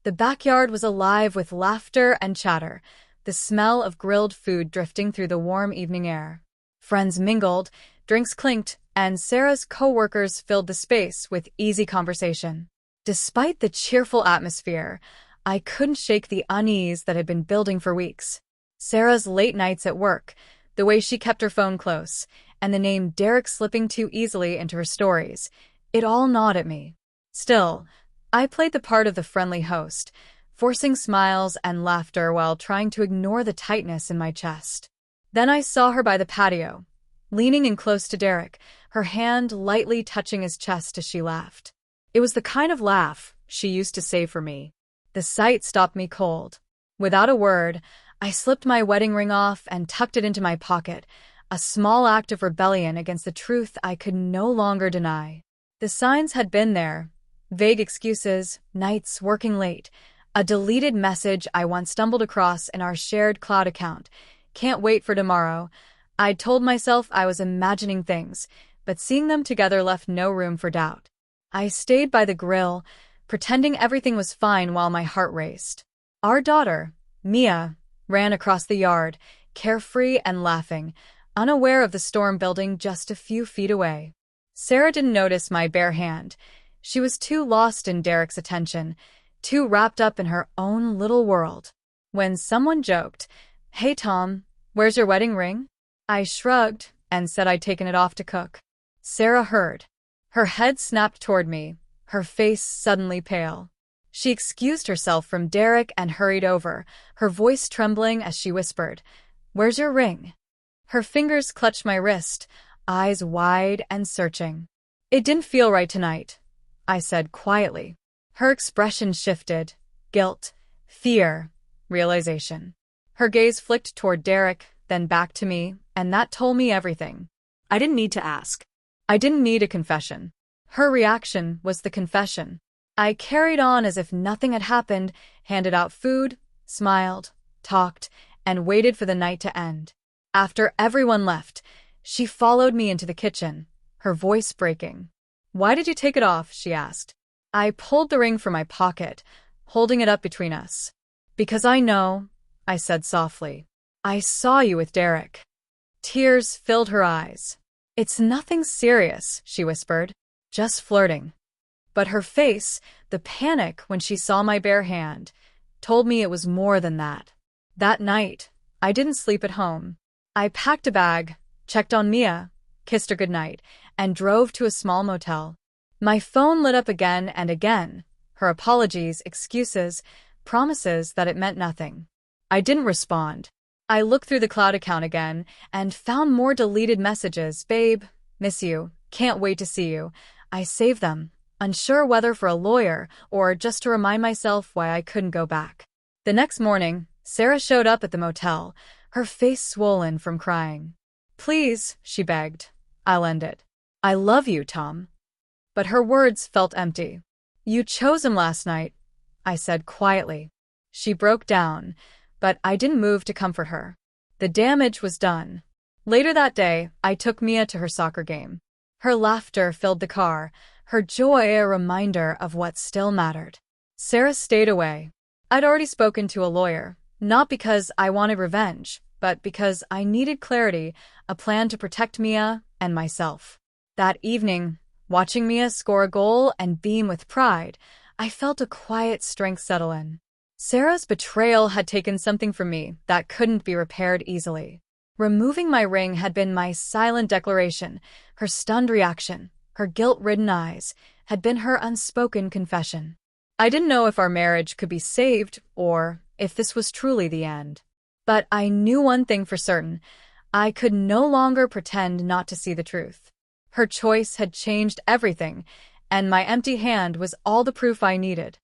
The backyard was alive with laughter and chatter, the smell of grilled food drifting through the warm evening air. Friends mingled, drinks clinked, and Sarah's co-workers filled the space with easy conversation. Despite the cheerful atmosphere, I couldn't shake the unease that had been building for weeks. Sarah's late nights at work, the way she kept her phone close, and the name Derek slipping too easily into her stories, it all gnawed at me. Still, I played the part of the friendly host, forcing smiles and laughter while trying to ignore the tightness in my chest. Then I saw her by the patio, leaning in close to Derek, her hand lightly touching his chest as she laughed. It was the kind of laugh she used to save for me. The sight stopped me cold. Without a word, I slipped my wedding ring off and tucked it into my pocket, a small act of rebellion against the truth I could no longer deny. The signs had been there. Vague excuses, nights working late, a deleted message I once stumbled across in our shared cloud account. Can't wait for tomorrow. I'd told myself I was imagining things, but seeing them together left no room for doubt. I stayed by the grill, pretending everything was fine while my heart raced. Our daughter, Mia, ran across the yard, carefree and laughing, unaware of the storm building just a few feet away. Sarah didn't notice my bare hand. She was too lost in Derek's attention, too wrapped up in her own little world. When someone joked, "Hey Tom, where's your wedding ring?" I shrugged and said I'd taken it off to cook. Sarah heard. Her head snapped toward me, her face suddenly pale. She excused herself from Derek and hurried over, her voice trembling as she whispered, "Where's your ring?" Her fingers clutched my wrist, eyes wide and searching. "It didn't feel right tonight," I said quietly. Her expression shifted, guilt, fear, realization. Her gaze flicked toward Derek, then back to me, and that told me everything. I didn't need to ask. I didn't need a confession. Her reaction was the confession. I carried on as if nothing had happened, handed out food, smiled, talked, and waited for the night to end. After everyone left, she followed me into the kitchen, her voice breaking. "Why did you take it off?" she asked. I pulled the ring from my pocket, holding it up between us. "Because I know," I said softly. "I saw you with Derek." Tears filled her eyes. "It's nothing serious," she whispered. "Just flirting." But her face, the panic when she saw my bare hand, told me it was more than that. That night, I didn't sleep at home. I packed a bag, checked on Mia, kissed her goodnight, and drove to a small motel. My phone lit up again and again, her apologies, excuses, promises that it meant nothing. I didn't respond. I looked through the cloud account again and found more deleted messages. "Babe, miss you, can't wait to see you." I saved them, unsure whether for a lawyer or just to remind myself why I couldn't go back. The next morning, Sarah showed up at the motel, her face swollen from crying. "Please," she begged, "I'll end it. I love you, Tom." But her words felt empty. "You chose him last night," I said quietly. She broke down, but I didn't move to comfort her. The damage was done. Later that day, I took Mia to her soccer game. Her laughter filled the car, her joy a reminder of what still mattered. Sarah stayed away. I'd already spoken to a lawyer, not because I wanted revenge, but because I needed clarity, a plan to protect Mia and myself. That evening, watching Mia score a goal and beam with pride, I felt a quiet strength settle in. Sarah's betrayal had taken something from me that couldn't be repaired easily. Removing my ring had been my silent declaration. Her stunned reaction, her guilt-ridden eyes, had been her unspoken confession. I didn't know if our marriage could be saved or if this was truly the end. But I knew one thing for certain. I could no longer pretend not to see the truth. Her choice had changed everything, and my empty hand was all the proof I needed.